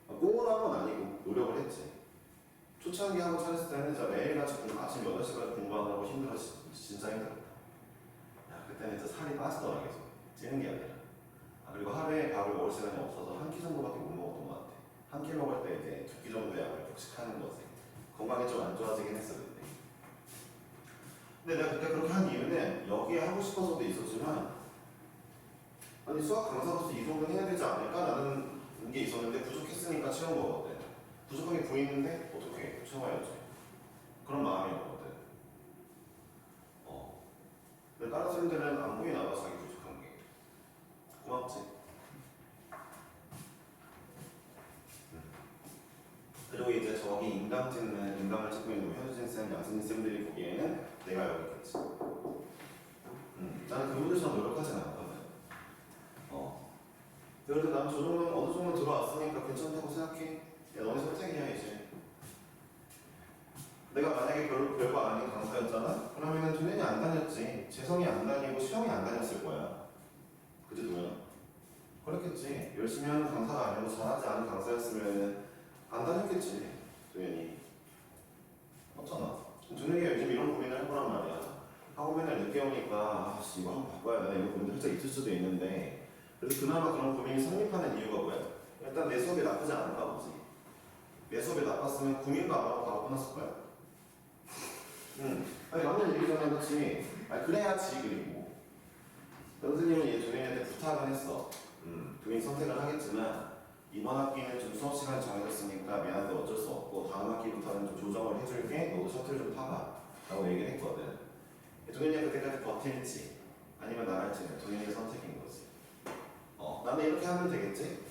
꽁으로 한 건 아니고 노력을 했지. 초창기 학원 차렸을 때는 진짜 매일같이 아침 8시까지 공부하느라고 힘들었지. 진짜 힘들었다. 야, 그때는 진짜 살이 빠지더라 계속. 찌는 게 아니라. 그리고 하루에 밥을 먹을 시간이 없어서 한 끼 정도밖에 못 먹었던 것 같아. 한 끼 먹을 때 이제 2끼 정도의 약을 폭식하는 거지. 건강이 좀 안 좋아지긴 했어 그때. 근데 내가 그때 그렇게 한 이유는 여기에 하고 싶어서도 있었지만 아니 수학 강사로서 이 정도는 해야 되지 않을까? 라는 게 있었는데 부족했으니까 채운 거거든. 부족한 게 보이는데 어떻게 채워야지. 그런 마음이었거든. 근데 다른 사람들은 안 보이나 봐 자기 부족한 게. 고맙지. 그리고 이제 저기 인강 찍는 인강을 찍고 있는 현수진 쌤, 양승진 쌤들이 보기에는 내가 여기 있겠지. 나는 그분들처럼 노력하진 않거든. 그래도 난 저 정도는 어느 정도 들어왔으니까 괜찮다고 생각해. 야, 너네 선택이야 이제. 내가 만약에 별거 아닌 강사였잖아? 그러면은 도현이 안 다녔지. 재성이 안 다니고 수영이 안 다녔을 거야. 그치 도현아? 그랬겠지. 열심히 하는 강사가 아니고 잘하지 않은 강사였으면은 안 다녔겠지. 도현이. 맞잖아. 도현이가 요즘 이런 고민을 해보란 말이야. 학원 맨날 늦게 오니까 이거 한번 바꿔야 되나 이런 고민도 살짝 있을 수도 있는데 그래서 그나마 그런 고민이 성립하는 이유가 뭐야? 일단 내 수업이 나쁘지 않은가 보지. 내 수업이 나빴으면 고민도 안 하고 바로 끝났을 거야. 아니 맞는 얘기잖아, 그렇지? 아니 그래야지. 그리고 선생님은 얘 도현이한테 부탁을 했어. 도현이 선택을 하겠지만 이번 학기는 좀 수업 시간이 정해졌으니까 미안한데 어쩔 수 없고 다음 학기부터는 좀 조정을 해줄게. 너도 셔틀 좀 타봐. 라고 얘기를 했거든. 도현이가 그때까지 버틸지 아니면 나갈지는 도현이의 선택인 거지. 나는 이렇게 하면 되겠지?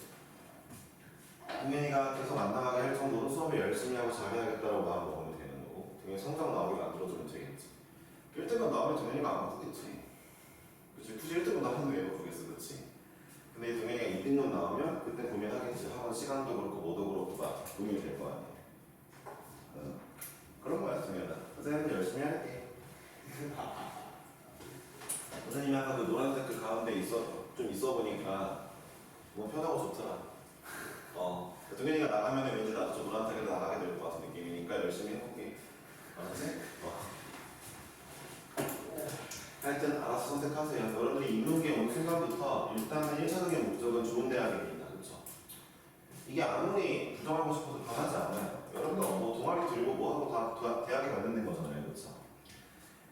동현이가 계속 안 나가게 할 정도로 수업을 열심히 하고 잘해야겠다고 마음 먹으면 되는 거고 동현이 성적 나오게 만들어주면 되겠지. 1등만 나오면 동현이가 안 바꾸겠지. 그치? 굳이 1등만 나오면 왜 바꾸겠어, 그치? 근데 동현이가 2등만 나오면 그때 고민하겠지. 학원 시간도 그렇고 뭐도 그렇고 막 고민이 될 거 아니야. 뭐 편하고 좋더라. 동현이가 나가면 왠지 나도 좀 노란색으로 나가게 될 것 같은 느낌이니까 열심히 해볼게. 알았지? 하여튼 알아서 선택하세요. 여러분들이 인문계 온 순간부터 일단은 1차적인 목적은 좋은 대학입니다. 그렇죠? 이게 아무리 부정하고 싶어도 변하지 않아요. 여러분들 뭐 동아리 들고 뭐 하고 다 대학에 관련된 거잖아요. 그렇죠?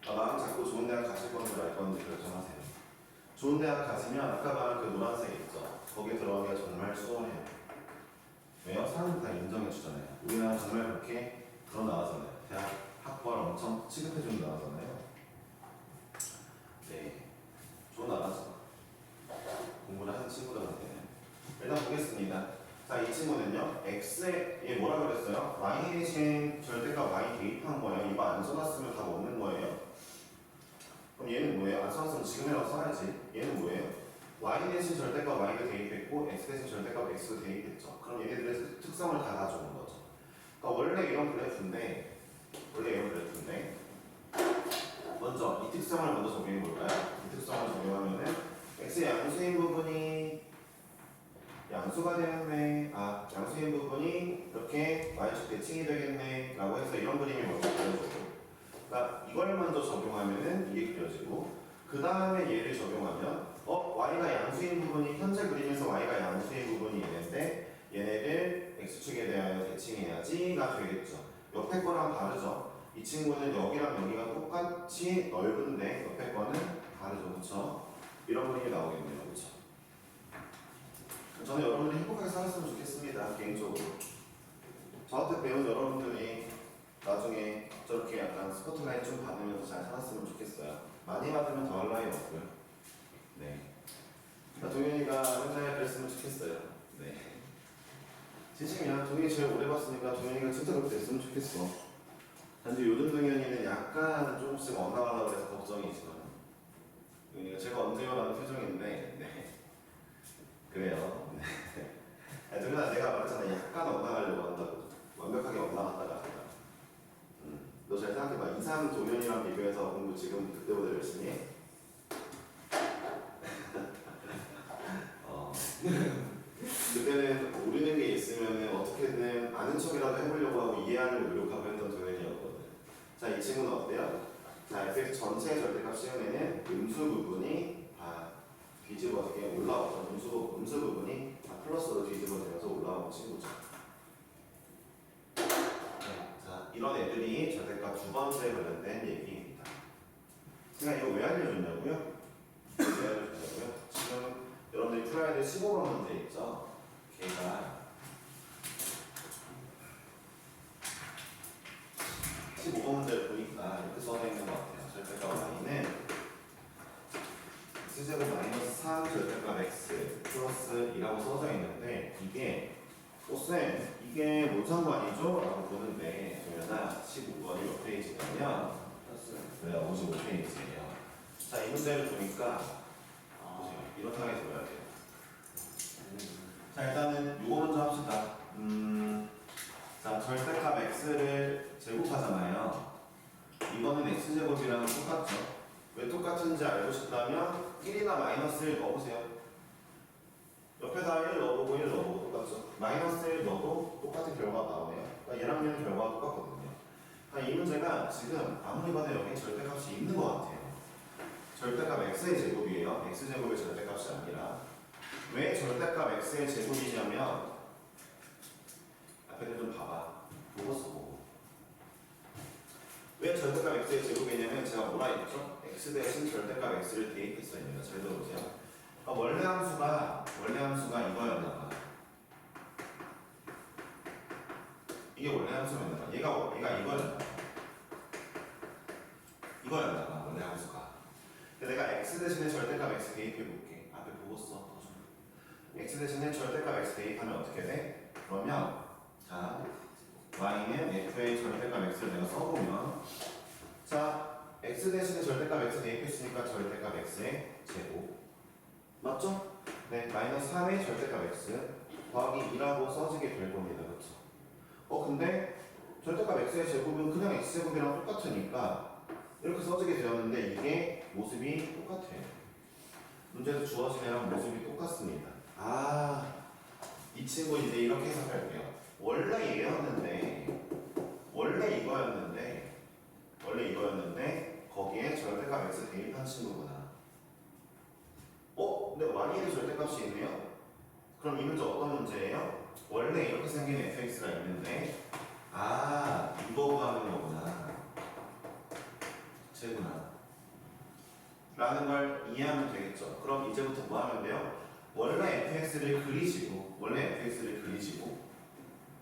마음 잡고 좋은 대학 가실 건지 말 건지 결정하세요. 좋은 대학 가시면 아까 말한 그 노란색 있죠? 거기에 들어가기가 정말 수월해요. 왜요? 사람들 다 인정해 주잖아요. 우리나라 정말 그렇게 그런 나라잖아요. 대학 학벌 엄청 취급해 주는 나라잖아요. 네, 좋은 나라죠. 공부를 하는 친구들한테는. 일단 보겠습니다. 자, 이 친구는요, x에 얘 뭐라 그랬어요? y 대신 절대값 y 대입한 거예요. 이거 안 써놨으면 답 없는 거예요. 그럼 얘는 뭐예요? 안 써놨으면 지금이라고 써야지. 얘는 뭐예요? y 대신 절대값 y가 대입했고 x 대신 절대값 x가 대입했죠. 그럼 얘네들의 특성을 다 가져온 거죠. 그러니까 원래 이런 그래프인데 먼저 이 특성을 먼저 적용해 볼까요? 이 특성을 적용하면은 x의 양수인 부분이 양수가 되겠네. 양수인 부분이 이렇게 y축 대칭이 되겠네. 라고 해서 이런 그림이 먼저 그려지고, 그러니까 이걸 먼저 적용하면은 이게 그려지고, 그 다음에 얘를 적용하면 y가 양수인 부분이 현재 그림에서 y가 양수인 부분이 얘네인데 얘네를 x축에 대하여 대칭해야지가 되겠죠. 옆에 거랑 다르죠. 이 친구는 여기랑 여기가 똑같이 넓은데 옆에 거는 다르죠. 그렇죠? 이런 그림이 나오겠네요. 그렇죠? 저는 여러분들이 행복하게 살았으면 좋겠습니다. 개인적으로. 저한테 배운 여러분들이 나중에 저렇게 약간 스포트라이트 좀 받으면서 잘 살았으면 좋겠어요. 많이 받으면 더할 나위 없고요. 네. 동현이가 맨날 그랬으면 좋겠어요. 네. 진심이야. 동현이 제일 오래 봤으니까 동현이가 진짜 그렇게 됐으면 좋겠어. 단지 요즘 동현이는 약간 조금씩 엇나가려고 해서 걱정이지만 동현이가 제가 언제요라는 표정인데 네. 그래요. 네. 동현아 내가 말했잖아. 약간 엇나가려고 한다고. 완벽하게 엇나갔다가 너 잘 생각해봐. 이상 동현이랑 비교해서 공부 지금 그때보다 열심히 해. 그때는 모르는 게 있으면 어떻게든 아는 척이라도 해보려고 하고 이해하려고 노력하고 했던 동현이었거든. 자, 이 친구는 어때요? 자, fx 전체의 절대값 시험에는 음수 부분이 다 뒤집어지게 올라오죠. 음수 부분이 다 플러스로 뒤집어지면서 올라오는 친구죠. 자, 이런 애들이 절대값 두 번째 관련된 얘기입니다. 제가 이거 왜 알려줬냐고요? 왜 알려줬냐고요? 지금 여러분들이 풀어야 될 15번 문제 있죠? 걔가 15번 문제를 보니까 이렇게 써져 있는 것 같아요. 절대값 y는 x제곱 마이너스 3 절대값 x 플러스 2라고 써져 있는데 이게 쌤 이게 뭔 상관이죠? 라고 보는데 저희가 15번이 몇 페이지냐면 네, 55페이지예요. 자, 이 문제를 보니까 보세요. 이렇게 하게 들어야 돼요. 자, 일단은 이거 먼저 합시다. 자, 절대값 x를 제곱하잖아요. 이거는 x제곱이랑 똑같죠. 왜 똑같은지 알고 싶다면 1이나 마이너스 1 넣어보세요. 옆에다 1 넣어보고 1 넣어보고 똑같죠. 마이너스 1 넣어도 똑같은 결과가 나오네요. 그러니까 얘랑 얘는 결과가 똑같거든요. 이 문제가 지금 아무리 봐도 여기 절대값이 있는 것 같아요. 절대값 x의 제곱이에요. x제곱의 절대값이 아니라. 왜 절대값 x의 제곱이냐면 앞에를 좀 봐봐. 보고 써보고. 왜 절대값 x의 제곱이냐면 제가 뭐라 했죠? x 대신 절대값 x를 대입했어요. 잘 들어보세요. 원래 함수가 이거였나 봐. 이게 원래 함수였나 봐. 얘가 이거였나 봐. 이거였나 봐. 원래 함수가. 근데 내가 x 대신에 절대값 x 대입해볼게. 앞에 보고 써. x 대신에 절대값 x 대입하면 어떻게 돼? 그러면 자 y는 f의 절대값 x를 내가 써보면 자 x 대신에 절대값 x 대입했으니까 절대값 x의 제곱 맞죠? 네, 마이너스 3의 절대값 x 더하기 2라고 써지게 될 겁니다. 그렇죠? 근데 절대값 x의 제곱은 그냥 x제곱이랑 똑같으니까 이렇게 써지게 되었는데 이게 모습이 똑같아요. 문제에서 주어진 애랑 모습이 똑같습니다. 이 친구 이제 이렇게 해석할게요. 원래 이거였는데 거기에 절대값 x 대입한 친구구나. 근데 y에도 절대값이 있네요. 그럼 이 문제 어떤 문제예요? 원래 이렇게 생긴 fx가 있는데 이거 구하는 거구나. 쟤구나. 라는 걸 이해하면 되겠죠. 그럼 이제부터 뭐 하면 돼요? 원래 fx를 그리시고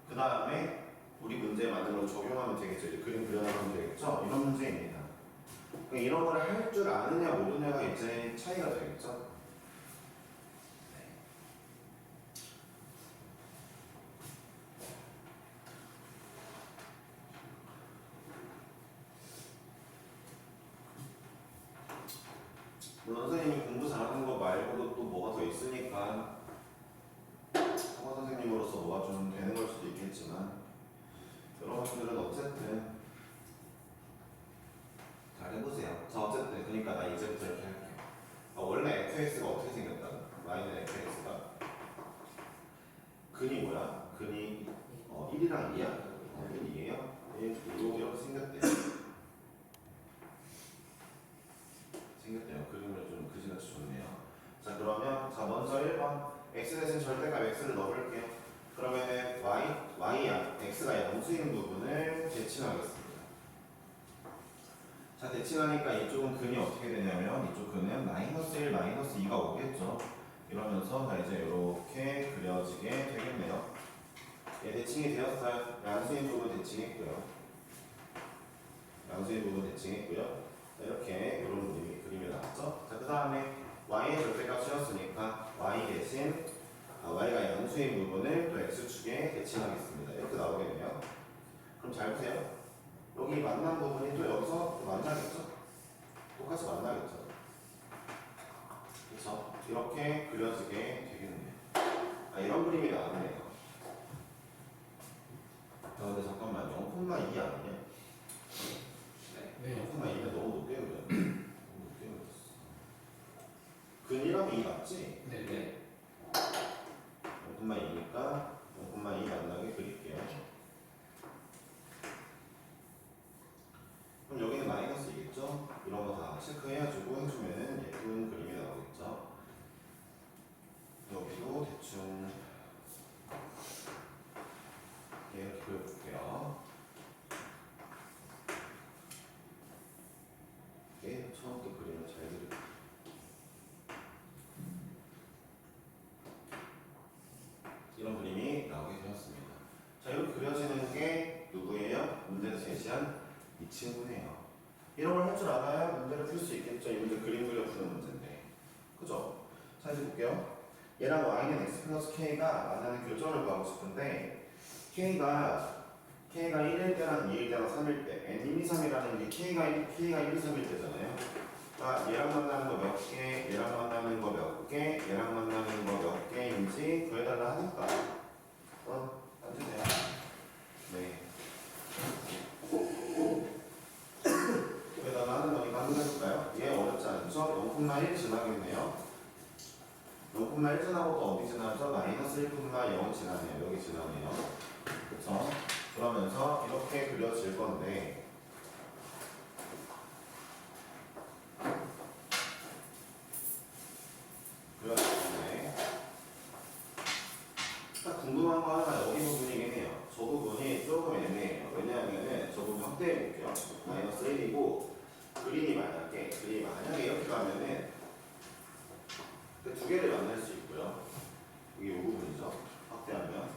그 다음에 우리 문제에 맞는 걸 적용하면 되겠죠. 이제 그림 그려나가면 되겠죠. 이런 문제입니다. 그러니까 이런 걸 할 줄 아느냐 모르냐가 이제 차이가 되겠죠. 물론 선생님이 공부 잘하는 거 말고도 또 뭐가 더 있으니까 학원 선생님으로서 뭐가 좀 되는 걸 수도 있겠지만 여러분들은 어쨌든 잘 해보세요. 자 어쨌든 그러니까 나 이제부터 이렇게 할게요. 원래 fx가 어떻게 생겼다? y는 fx가 근이 뭐야? 근이 1이랑 2야? 1이에요? 1, 2로 이렇게 생겼대요. 그림을 좀 그지같이 좋네요. 자 그러면 먼저 1번 x 대신 절대값 x를 넣어볼게요. 그러면은 y야 x가 양수인 부분을 대칭하겠습니다. 자 대칭하니까 이쪽은 근이 어떻게 되냐면 이쪽 근은 마이너스 1, 마이너스 2가 오겠죠. 이러면서 이제 이렇게 그려지게 되겠네요. 대칭이 되었어요. 양수인 부분 대칭했고요. 이렇게 이런 그림이 나왔죠. 자, 그 다음에 y의 절대값이었으니까 y 대신 y가 양수인 부분을 또 x축에 대칭하겠습니다. 이렇게 나오겠네요. 그럼 잘 보세요. 여기 만난 부분이 또 여기서 또 만나겠죠? 똑같이 만나겠죠? 그렇죠? 이렇게 그려지게 되겠네요. 이런 그림이 나왔네요. 근데 잠깐만 0,2 아니냐? 네. 0,2면 너무 높게 그렸네. 너무 높게 그렸어. 근이라면 2 맞지? 네. 0,2니까 0,2 만나게 그릴게요. 그럼 여기는 마이너스이겠죠? 이런 거 다 체크해주고 해주면은 예쁜 그림이 나오겠죠? 여기도 대충 이렇게 그려볼게요. 처음부터 그림을 잘 그릴게요. 이런 그림이 나오게 되었습니다. 자, 이렇게 그려지는 게 누구예요? 문제에서 제시한 이 친구네요. 이런 걸 할 줄 알아야 문제를 풀 수 있겠죠. 이 문제 그림 그려 푸는 문제인데. 그죠? 자, 이제 볼게요. 얘랑 y는 x 플러스 k가 만나는 교점을 구하고 싶은데 k가 1일 때랑 2일 때랑 3일 때 n, 1, 2, 3이라는 게 K가 1, 2, 3일 때잖아요. 그러니까 얘랑 만나는 거 몇 개, 얘랑 만나는 거 몇 개, 얘랑 만나는 거 몇 개인지 구해달라 하니까 앉으세요. 네. 구해달라 하는 거니까 한번 해볼까요? 얘 어렵지 않죠? 0,1 지나겠네요. 0,1 지나고 또 어디 지나죠? 마이너스 1,0 지나네요. 여기 지나네요. 그쵸? 그러면서 이렇게 그려질 건데 딱 궁금한 거 하나 여기 부분이긴 해요. 저 부분이 조금 애매해요. 왜냐하면 저 부분 확대해 볼게요. 마이너스 1이고 그림이 만약에 이렇게 가면은 두 개를 만날 수 있고요. 이게 이 부분이죠. 확대하면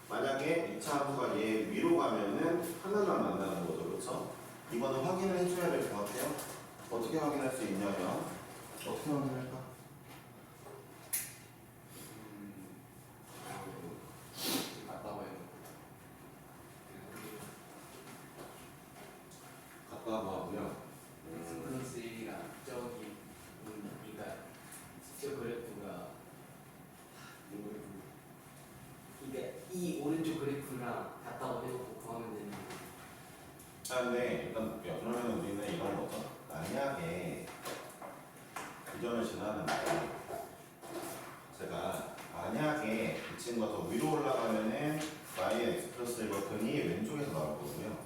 만약에 2차 함수가 얘 위로 가면은 하나만 만나는 거죠. 그렇죠? 이거는 확인을 해줘야 될 것 같아요. 어떻게 확인할 수 있냐면 어떻게 확인할까? 갔다 와보면 플러스 1이랑 저기 그러니까 직접 그래프가 그러니까 이 오른쪽 그래프랑 같다고 해놓고 구하면 되는 거예요. 근데 일단 볼게요. 그러면 우리는 이런 거죠. 만약에 이 점을 지나는데 제가 만약에 이 친구가 더 위로 올라가면은 y의 x 플러스 1과 근이 왼쪽에서 나올 거고요.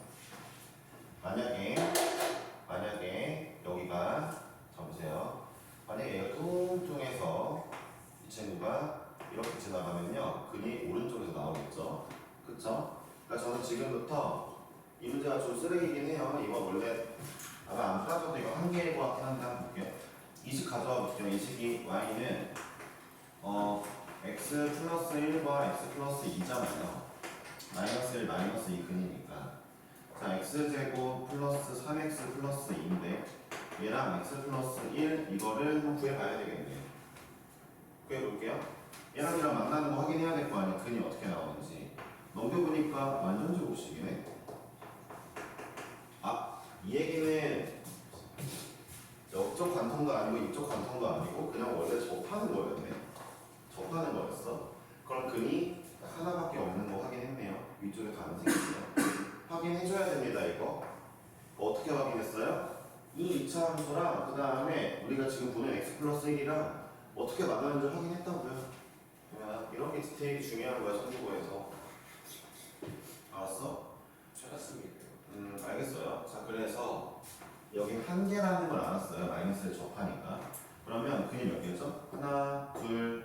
만약에 여기가 보세요. 만약에 얘가 뚱뚱해서 이 친구가 이렇게 지나가면요 근이 오른쪽에서 나오겠죠. 그쵸? 그러니까 저는 지금부터 이 문제가 좀 쓰레기긴 해요. 이거 원래 아마 안 따져도 이거 한 개일 것 같긴 한데 한번 볼게요. 이식 가져와 볼게요. 이식이 y는 x 플러스 1과 x 플러스 2잖아요. 마이너스 1, 마이너스 2 근이니까. 자, x제곱 플러스 3x 플러스 2인데 얘랑 x 플러스 1 이거를 한번 구해봐야 되겠네요. 구해볼게요. 얘랑 얘랑 만나는 거 확인해야 될 거 아니에요. 근이 어떻게 나오는지. 넘겨보니까 완전 제곱식이네. 아, 이 얘기는 이쪽 관통도 아니고 이쪽 관통도 아니고 그냥 원래 접하는 거였네. 접하는 거였어. 그럼 근이 하나밖에 없는 거 확인했네요. 위쪽에 다 안 생겼어요. 확인해줘야 됩니다. 이거 어떻게 확인했어요? 이 2차 함수랑 그 다음에 우리가 지금 보는 x 플러스 1이랑 어떻게 만나는지 확인했다고요. 이런 게 디테일이 중요한 거야 선국어에서. 알았어? 찾았습니다. 알겠어요. 자, 그래서 여기 한 개라는 걸 알았어요. 마이너스에 접하니까. 그러면 근이 몇 개죠? 하나, 둘,